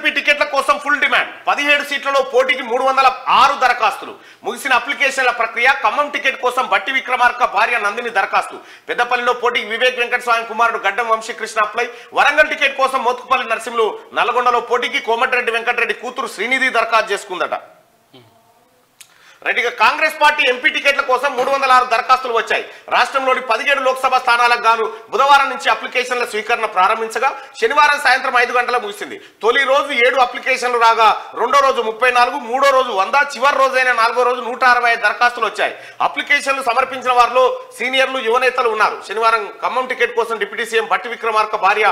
MP టికెట్ల కోసం full demand 17 సీట్లలో పోటీకి 306 దరఖాస్తులు ముగిసిన అప్లికేషన్ల ప్రక్రియ ఖమ్మం టికెట్ కోసం బట్టి విక్రమార్క భార్య నందిని దరఖాస్తు పెద్దపల్లిలో పోటీకి వివేక్ వెంకటస్వామి కుమారుడు గడ్డం వంశీకృష్ణ అప్లై వరంగల్ టికెట్ కోసం మోత్కుపల్లి నరసింహులు నల్గొండలో పోటీకి కోమటిరెడ్డి వెంకటరెడ్డి కూతురు శ్రీనిధి దరఖాస్తు చేసుకుందట రెడ్డిగా కాంగ్రెస్ పార్టీ ఎంపీ టికెట్ల కోసం 306 దరఖాస్తులు వచ్చాయి రాష్ట్రంలోని 17 లోక్సభ స్థానాలకు గాను బుధవారం నుంచి అప్లికేషన్ల స్వీకరణ ప్రారంభించగా శనివారం సాయంత్రం 5 గంటల ముగిసింది తొలి రోజు 7 అప్లికేషన్లు రాగా రెండో రోజు 34 మూడో రోజు 100 చివరి రోజైన 4వ రోజు 165 దరఖాస్తులు వచ్చాయి అప్లికేషన్లు సమర్పించిన వారిలో సీనియర్లు యువనేతలు ఉన్నారు శనివారం ఖమ్మం టికెట్ కోసం డిప్యూటీ సీఎం బట్టి విక్రమార్క భార్య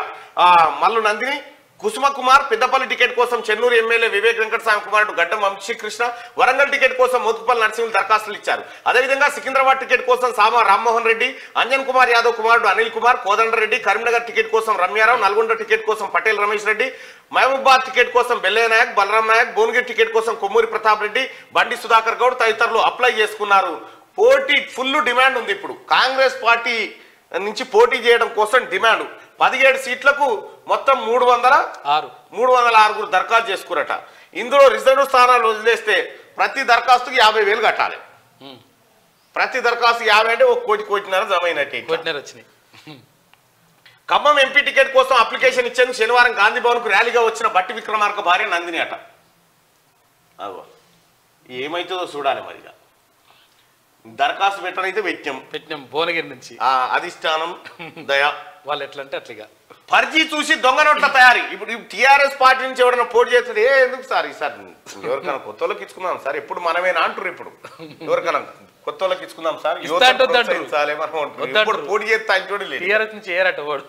మల్లు నందిని కుసుమ కుమార్ పెద్దపల్లి టికెట్ కోసం చెన్నూరు ఎమ్మెల్యే వివేక్ వెంకటస్వామి కుమారుడు గడ్డం వంశీకృష్ణ వరంగల్ టికెట్ కోసం మోత్కుపల్లి నరసింహులు దరఖాస్తులు ఇచ్చారు అదేవిధంగా సికింద్రాబాద్ టికెట్ కోసం సామా రామ్మోహన్ రెడ్డి అంజన్ కుమార్ యాదవ్ కుమారుడు అనిల్ కుమార్ కోదండరెడ్డి కరీంనగర్ టికెట్ కోసం రమ్యారావు నల్గొండ టికెట్ కోసం పటేల్ రమేష్ రెడ్డి మహబూబాద్ టికెట్ కోసం బెల్లయ్య నాయక్ బలరాం నాయక్ భువనగిరి టికెట్ కోసం కొమ్మూరి ప్రతాప్ రెడ్డి బండి సుధాకర్ గౌడ్ తదితరులు అప్లై చేసుకున్నారు పోటీ ఫుల్ డిమాండ్ ఉంది ఇప్పుడు కాంగ్రెస్ పార్టీ నుంచి పోటీ చేయడం కోసం డిమాండ్ 17 సీట్లకు మొత్తం 306 దరఖాస్తు చేసుకురట ఇందులో రిజర్వ్ స్థానాలు వదిలేస్తే ప్రతి దరఖాస్తుకి 50,000 కట్టాలి ప్రతి దరఖాస్తు 50 అంటే 1 కోటిన్నర జమ అయినట్టు ఖమ్మం ఎంపీ టికెట్ కోసం అప్లికేషన్ ఇచ్చేందుకు శనివారం గాంధీ భవన్ కు ర్యాలీగా వచ్చిన బట్టి విక్రమార్క భార్య నందిని అట ఏమైతుందో చూడాలి మరిగా దరఖాస్తు పెట్టనైతే పెట్టినాం భువనగిరి నుంచి అధిష్టానం దయా వాళ్ళు ఎట్లా అంటే అట్లా ఫర్జీ చూసి దొంగ నోట్ల తయారీ ఇప్పుడు టీఆర్ఎస్ పార్టీ నుంచి ఎవరైనా పోటీ చేస్తుంది ఎందుకు సార్ ఈసారి ఎవరికైనా కొత్త వాళ్ళకి ఇచ్చుకుందాం సార్ ఎప్పుడు మనమేనా అంటారు ఇప్పుడు ఎవరికైనా కొత్త వాళ్ళకి ఇచ్చుకుందాం సార్ ఇప్పుడు పోటీ చేస్తే టీఆర్ఎస్ నుంచి ఏరట వాడు